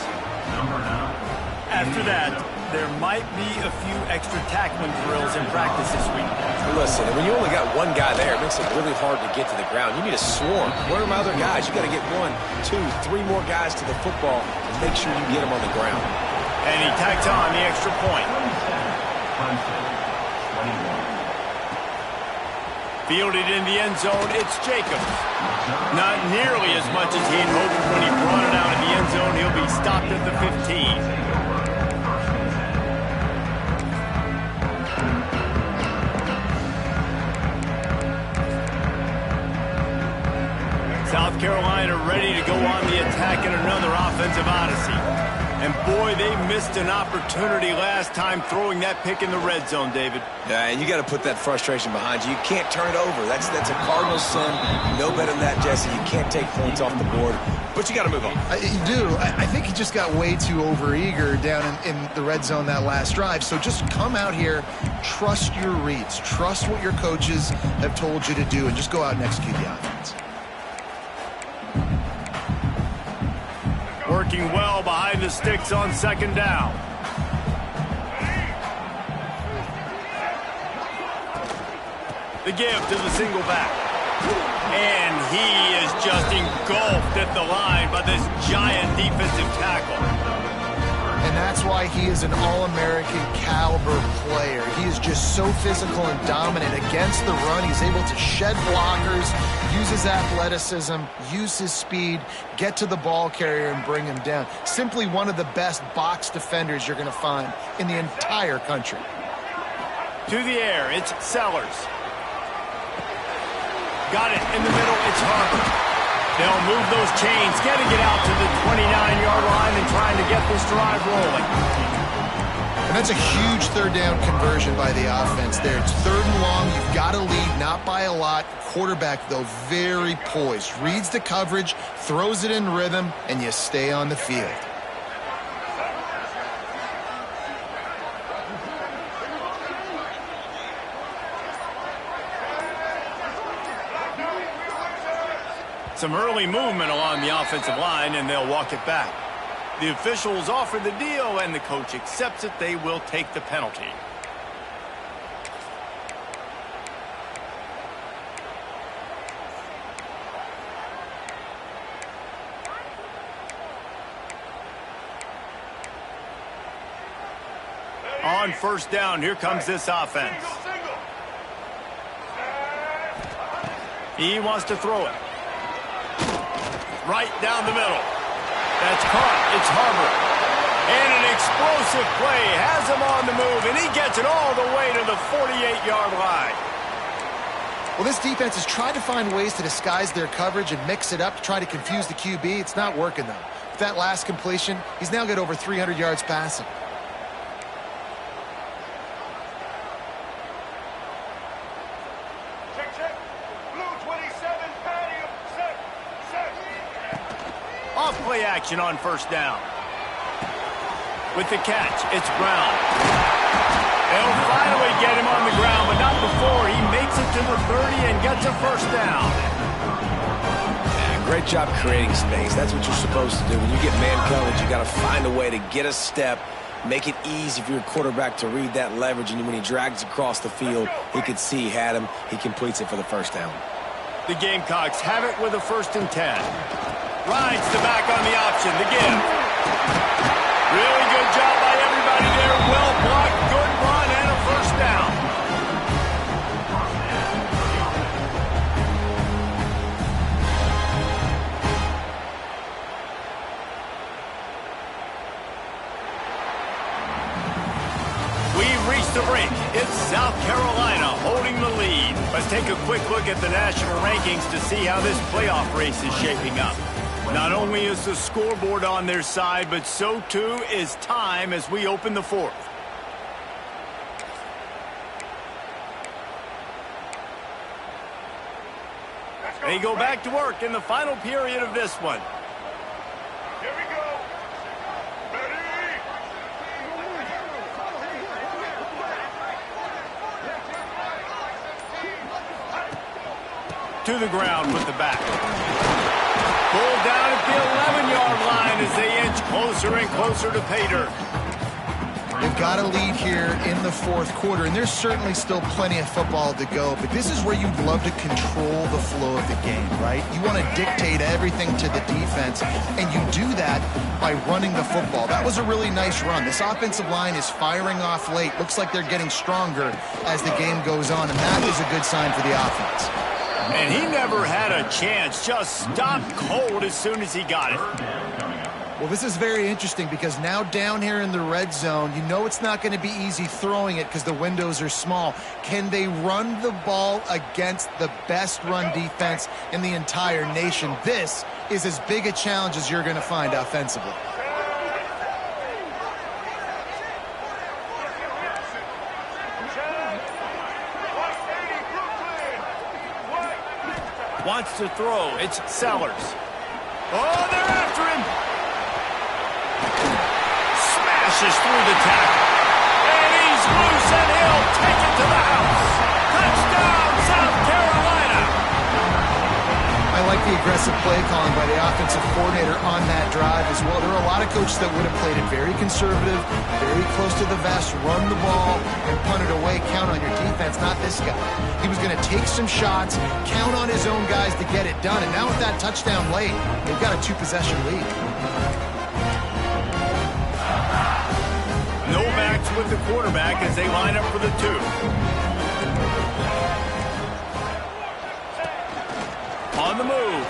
Speaker 1: After that, there might be a few extra tackling drills in practice this week.
Speaker 2: Listen, when you only got one guy there, it makes it really hard to get to the ground. You need a swarm. Where are my other guys? You got to get 1, 2, 3 more guys to the football and make sure you get them on the ground.
Speaker 1: And he tacks on the extra point. Fielded in the end zone, it's Jacobs. Not nearly as much as he'd hoped when he brought it out in the end zone. He'll be stopped at the 15. South Carolina ready to go on the attack in another offensive odyssey. And boy, they missed an opportunity last time throwing that pick in the red zone, David.
Speaker 2: Yeah, and you got to put that frustration behind you. You can't turn it over. That's a Cardinals sin. No better than that, Jesse. You can't take points off the board, but you got to move on.
Speaker 3: You do. I think he just got way too overeager down in the red zone that last drive. So just come out here, trust your reads, trust what your coaches have told you to do, and just go out and execute the offense.
Speaker 1: Working well behind the sticks on second down. The give to the single back. And he is just engulfed at the line by this giant defensive tackle.
Speaker 3: And that's why he is an All-American caliber player. He is just so physical and dominant against the run. He's able to shed blockers, use his athleticism, use his speed, get to the ball carrier and bring him down. Simply one of the best box defenders you're going to find in the entire country.
Speaker 1: To the air, it's Sellers. Got it in the middle, it's Harper. They'll move those chains, getting it out to the 29-yard line and trying to get this drive rolling.
Speaker 3: And that's a huge third down conversion by the offense there. It's third and long. You've got to lead, not by a lot. Quarterback, though, very poised. Reads the coverage, throws it in rhythm, and you stay on the field.
Speaker 1: Some early movement along the offensive line, and they'll walk it back. The officials offer the deal, and the coach accepts it. They will take the penalty. On first down, here comes this offense. He wants to throw it. Right down the middle. That's caught. It's Harper. And an explosive play has him on the move, and he gets it all the way to the 48-yard line.
Speaker 3: Well, this defense has tried to find ways to disguise their coverage and mix it up to try to confuse the QB. It's not working, though. With that last completion, he's now got over 300 yards passing.
Speaker 1: Off-play action on first down. With the catch, it's Brown. They'll finally get him on the ground, but not before he makes it to the 30 and gets a first down.
Speaker 2: Yeah, great job creating space. That's what you're supposed to do. When you get man coverage, you got to find a way to get a step, make it easy for your quarterback to read that leverage, and when he drags across the field, he could see he had him. He completes it for the first down.
Speaker 1: The Gamecocks have it with a 1st and 10. Rides the back on the option, the give. Really good job by everybody there. Well blocked, good run, and a first down. We've reached the break. It's South Carolina holding the lead. Let's take a quick look at the national rankings to see how this playoff race is shaping up. Not only is the scoreboard on their side, but so too is time as we open the 4th. They go back to work in the final period of this one.
Speaker 5: Here we go. Ready?
Speaker 1: To the ground with the back. Pulled down at the 11-yard line as they inch closer and closer to pay dirt.
Speaker 3: They've got a lead here in the fourth quarter, and there's certainly still plenty of football to go, but this is where you'd love to control the flow of the game, right? You want to dictate everything to the defense, and you do that by running the football. That was a really nice run. This offensive line is firing off late. Looks like they're getting stronger as the game goes on, and that is a good sign for the offense.
Speaker 1: And he never had a chance. Just stopped cold as soon as he got it.
Speaker 3: Well, this is very interesting because now down here in the red zone, you know it's not going to be easy throwing it because the windows are small. Can they run the ball against the best run defense in the entire nation? This is as big a challenge as you're going to find offensively.
Speaker 1: Wants to throw. It's Sellers. Oh, they're after him. Smashes through the tackle. And he's loose, and he'll take it to the house. Touchdown, South Carolina.
Speaker 3: I like the aggressive play calling by the offensive coordinator on that drive as well. There are a lot of coaches that would have played it very conservative, very close to the vest, run the ball, and punt it away, count on your defense. Not this guy. He was going to take some shots, count on his own guys to get it done, and now with that touchdown late, they've got a two-possession lead.
Speaker 1: No backs with the quarterback as they line up for the two. On the move.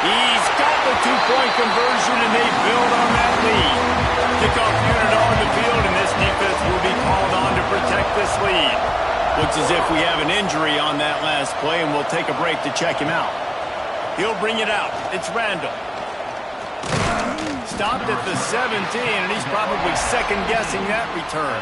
Speaker 1: He's got the two-point conversion, and they build on that lead. Kickoff unit on the field, and this defense will be called on to protect this lead. Looks as if we have an injury on that last play, and we'll take a break to check him out. He'll bring it out. It's Randall. Stopped at the 17, and he's probably second-guessing that return.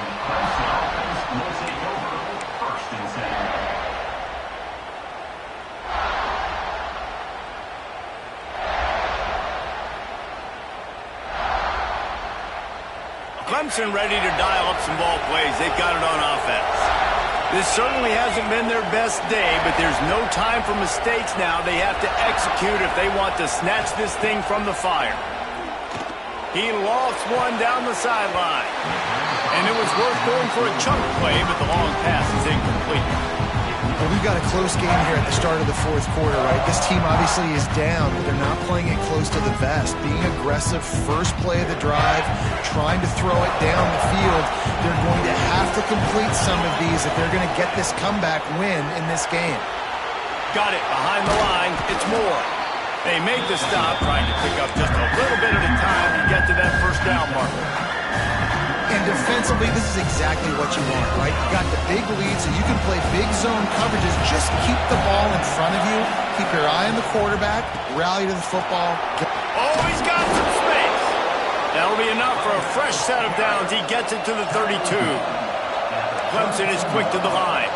Speaker 1: Clemson ready to dial up some ball plays. They've got it on offense. This certainly hasn't been their best day, but there's no time for mistakes now. They have to execute if they want to snatch this thing from the fire. He lofts one down the sideline. And it was worth going for a chunk play, but the long pass is incomplete.
Speaker 3: Well, we've got a close game here at the start of the fourth quarter, right? This team obviously is down, but they're not playing it close to the vest. Being aggressive, first play of the drive, trying to throw it down the field. They're going to have to complete some of these if they're going to get this comeback win in this game.
Speaker 1: Got it behind the line. It's Moore. They make the stop, trying to pick up just a little bit at a time to get to that first down marker.
Speaker 3: And defensively, this is exactly what you want, right? You got the big lead, so you can play big zone coverages. Just keep the ball in front of you. Keep your eye on the quarterback. Rally to the football.
Speaker 1: Oh, he's got some space. That'll be enough for a fresh set of downs. He gets it to the 32. Clemson is quick to the line.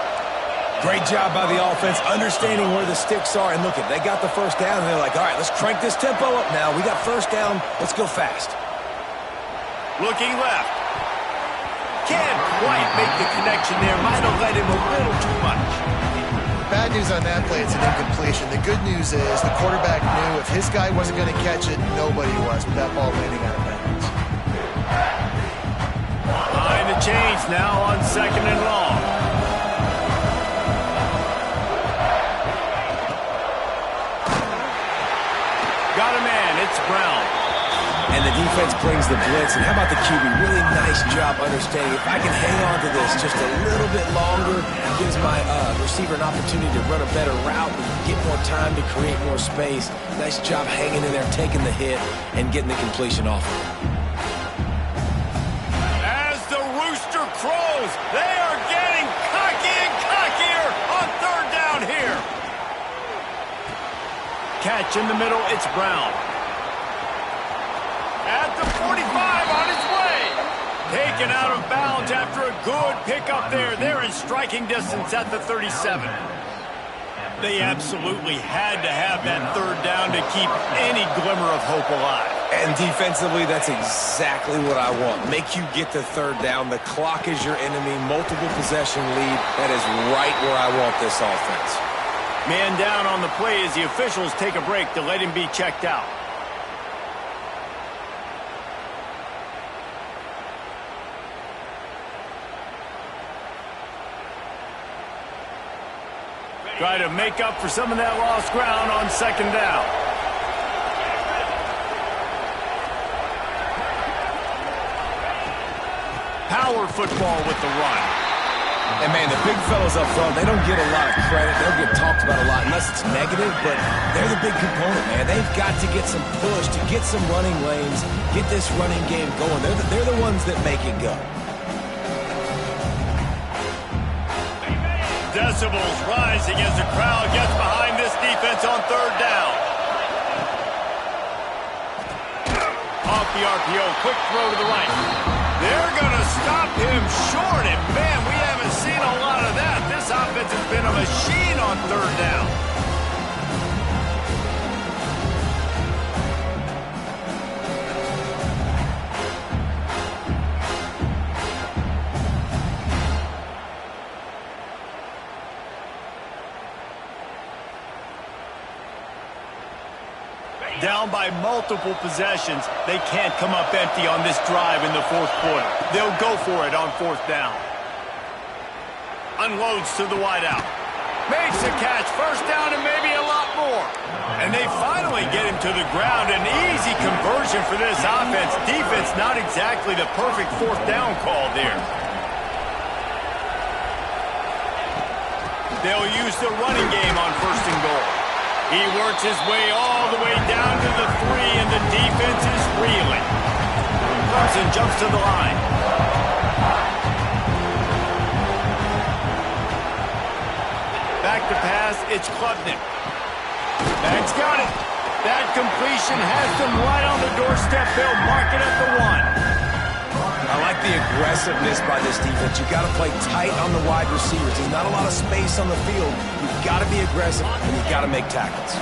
Speaker 2: Great job by the offense, understanding where the sticks are. And look, they got the first down, and they're like, all right, let's crank this tempo up now. We got first down. Let's go fast.
Speaker 1: Looking left. Can't quite make the connection there. Might have led him a little too much.
Speaker 3: Bad news on that play, it's an incompletion. The good news is the quarterback knew if his guy wasn't going to catch it, nobody was with that ball landing out of bounds.
Speaker 1: Behind the chains now on 2nd and long. Got a man, it's Brown.
Speaker 2: And the defense brings the blitz. And how about the QB? Really nice job understanding. If I can hang on to this just a little bit longer, it gives my receiver an opportunity to run a better route and get more time to create more space. Nice job hanging in there, taking the hit, and getting the completion off.
Speaker 1: As the rooster crows, they are getting cocky and cockier on 3rd down here. Catch in the middle, it's Brown. At the 45 on his way. Taken out of bounds after a good pickup there. They're in striking distance at the 37. They absolutely had to have that 3rd down to keep any glimmer of hope alive.
Speaker 2: And defensively, that's exactly what I want. Make you get the 3rd down. The clock is your enemy. Multiple possession lead. That is right where I want this offense.
Speaker 1: Man down on the play as the officials take a break to let him be checked out. Try to make up for some of that lost ground on second down. Power football with the run.
Speaker 2: And, man, the big fellas up front, they don't get a lot of credit. They don't get talked about a lot unless it's negative, but they're the big component, man. They've got to get some push, to get some running lanes, get this running game going. They're the ones that make it go.
Speaker 1: Decibels rising as the crowd gets behind this defense on third down. Off the RPO, quick throw to the right. They're going to stop him short, and man, we haven't seen a lot of that. This offense has been a machine on third down. Down by multiple possessions, they can't come up empty on this drive in the fourth quarter. They'll go for it on fourth down. Unloads to the wideout. Makes a catch, first down and maybe a lot more. And they finally get him to the ground. An easy conversion for this offense. Defense not exactly the perfect fourth down call there. They'll use the running game on first and goal. He works his way all the way down to the 3, and the defense is reeling. Clemson jumps to the line. Back to pass, it's Klubnik. Bag's got it. That completion has them right on the doorstep. They'll mark it at the 1.
Speaker 2: I like the aggressiveness by this defense. You've got to play tight on the wide receivers. There's not a lot of space on the field. You've got to be aggressive, and you've got to make tackles.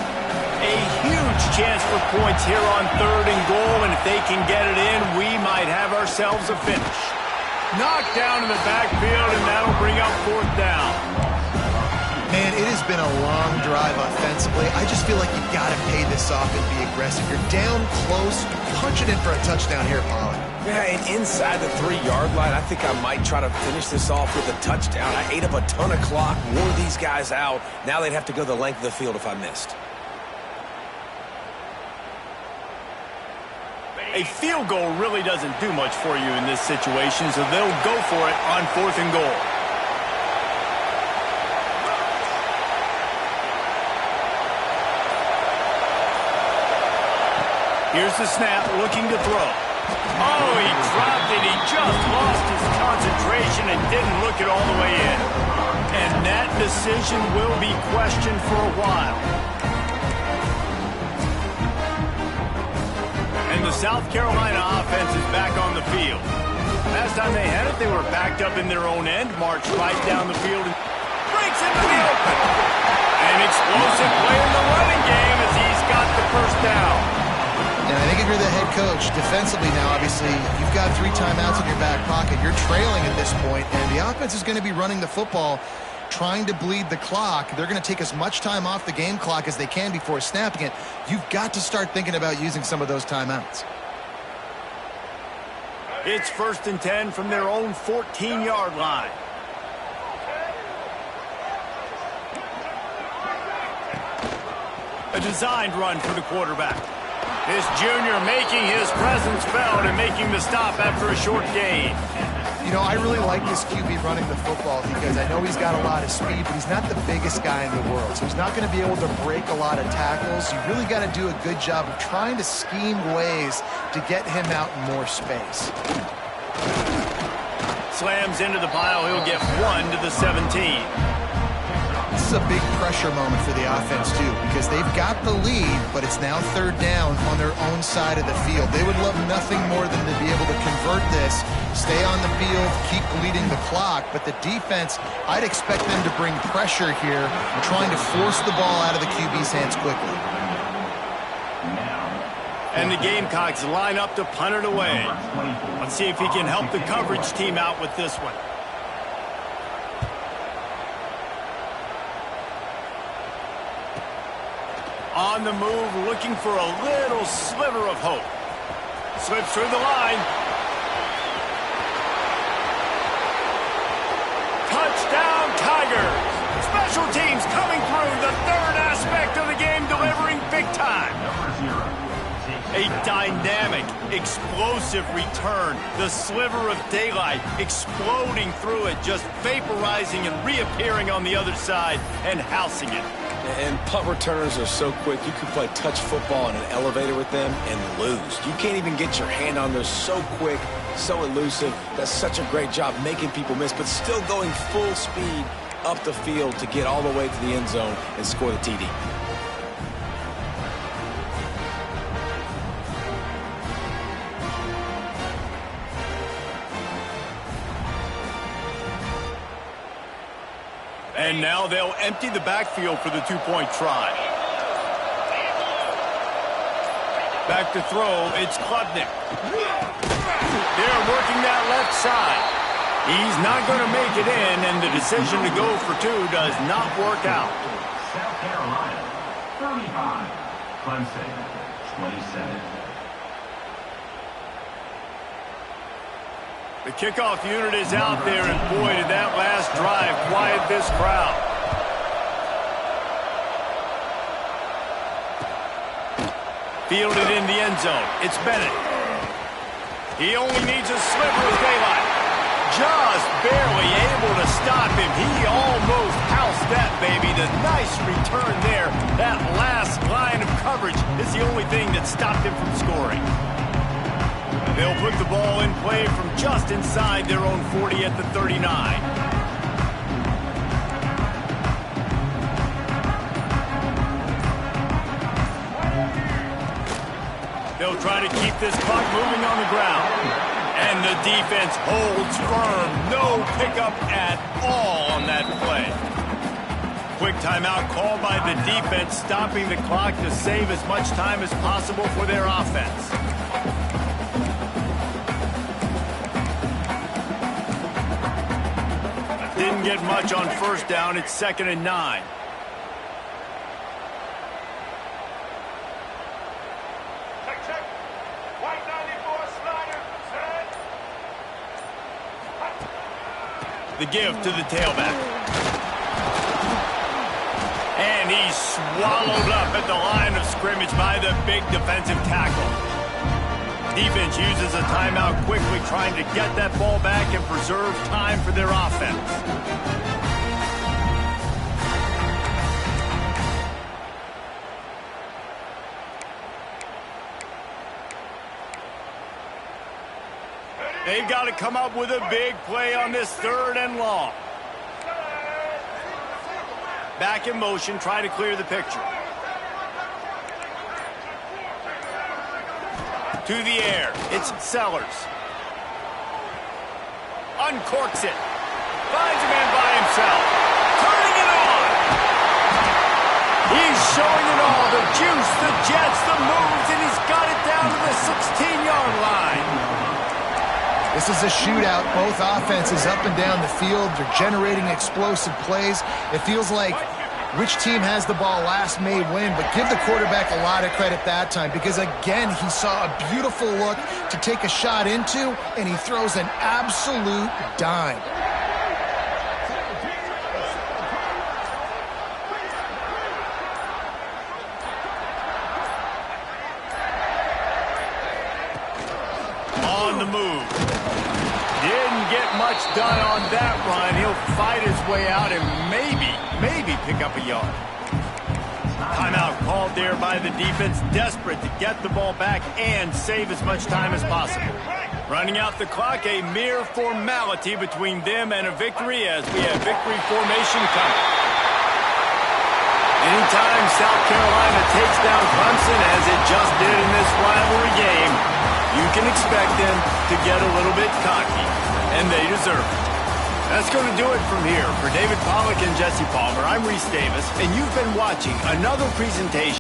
Speaker 1: A huge chance for points here on third and goal, and if they can get it in, we might have ourselves a finish. Knocked down in the backfield, and that'll bring up fourth down.
Speaker 3: Man, it has been a long drive offensively. I just feel like you got to pay this off and be aggressive. You're down close. Punch it in for a touchdown here, Pollard.
Speaker 2: Yeah, and inside the 3-yard line, I think I might try to finish this off with a touchdown. I ate up a ton of clock, wore these guys out. Now they'd have to go the length of the field if I missed.
Speaker 1: A field goal really doesn't do much for you in this situation, so they'll go for it on fourth and goal. Here's the snap, looking to throw. Oh, he dropped it. He just lost his concentration and didn't look it all the way in. And that decision will be questioned for a while. And the South Carolina offense is back on the field. Last time they had it, they were backed up in their own end, marched right down the field, and breaks into the open. An explosive play in the running game as he's got the first down.
Speaker 3: And I think if you're the head coach, defensively now, obviously, you've got 3 timeouts in your back pocket. You're trailing at this point, and the offense is going to be running the football, trying to bleed the clock. They're going to take as much time off the game clock as they can before snapping it. You've got to start thinking about using some of those timeouts.
Speaker 1: It's 1st and 10 from their own 14-yard line. A designed run for the quarterback. This junior making his presence felt and making the stop after a short gain.
Speaker 3: You know, I really like this QB running the football because I know he's got a lot of speed, but he's not the biggest guy in the world. So he's not going to be able to break a lot of tackles. You really got to do a good job of trying to scheme ways to get him out in more space.
Speaker 1: Slams into the pile. He'll get 1 to the 17.
Speaker 3: This is a big pressure moment for the offense, too, because they've got the lead, but it's now third down on their own side of the field. They would love nothing more than to be able to convert this, stay on the field, keep bleeding the clock, but the defense, I'd expect them to bring pressure here, trying to force the ball out of the QB's hands quickly.
Speaker 1: And the Gamecocks line up to punt it away. Let's see if he can help the coverage team out with this one. On the move, looking for a little sliver of hope. Slips through the line. Touchdown, Tigers. Special teams coming through, the third aspect of the game, delivering big time. A dynamic, explosive return. The sliver of daylight exploding through it, just vaporizing and reappearing on the other side and housing it.
Speaker 2: And punt returners are so quick. You can play touch football in an elevator with them and lose. You can't even get your hand on those. So quick, so elusive. Does such a great job making people miss, but still going full speed up the field to get all the way to the end zone and score the TD.
Speaker 1: And now they'll empty the backfield for the two-point try. Back to throw, it's Klubnik. They're working that left side. He's not going to make it in, and the decision to go for two does not work out.
Speaker 4: South Carolina, 35. Clemson, 27.
Speaker 1: The kickoff unit is out there, and boy, did that last drive quiet this crowd. Fielded in the end zone. It's Bennett. He only needs a sliver of daylight. Just barely able to stop him. He almost housed that baby. The nice return there. That last line of coverage is the only thing that stopped him from scoring. They'll put the ball in play from just inside their own 40 at the 39. They'll try to keep this clock moving on the ground. And the defense holds firm. No pickup at all on that play. Quick timeout called by the defense, stopping the clock to save as much time as possible for their offense. Didn't get much on first down. It's 2nd and 9.
Speaker 5: Check. White 94 slider. Set.
Speaker 1: The give to the tailback. And he's swallowed up at the line of scrimmage by the big defensive tackle. Defense uses a timeout quickly, trying to get that ball back and preserve time for their offense. They've got to come up with a big play on this 3rd and long. Back in motion, try to clear the picture. To the air, it's Sellers. Uncorks it. Finds a man by himself. Turning it on. He's showing it all. The juice, the jets, the moves, and he's got it down to the 16-yard line.
Speaker 3: This is a shootout. Both offenses up and down the field. They're generating explosive plays. It feels like which team has the ball last may win, but give the quarterback a lot of credit that time because, again, he saw a beautiful look to take a shot into, and he throws an absolute dime.
Speaker 1: On the move. Didn't get much done on that run. He'll fight his way out and maybe pick up a yard. Timeout called there by the defense, desperate to get the ball back and save as much time as possible. Running out the clock, a mere formality between them and a victory as we have victory formation coming. Anytime South Carolina takes down Clemson, as it just did in this rivalry game, you can expect them to get a little bit cocky, and they deserve it. That's going to do it from here. For David Pollack and Jesse Palmer, I'm Reese Davis, and you've been watching another presentation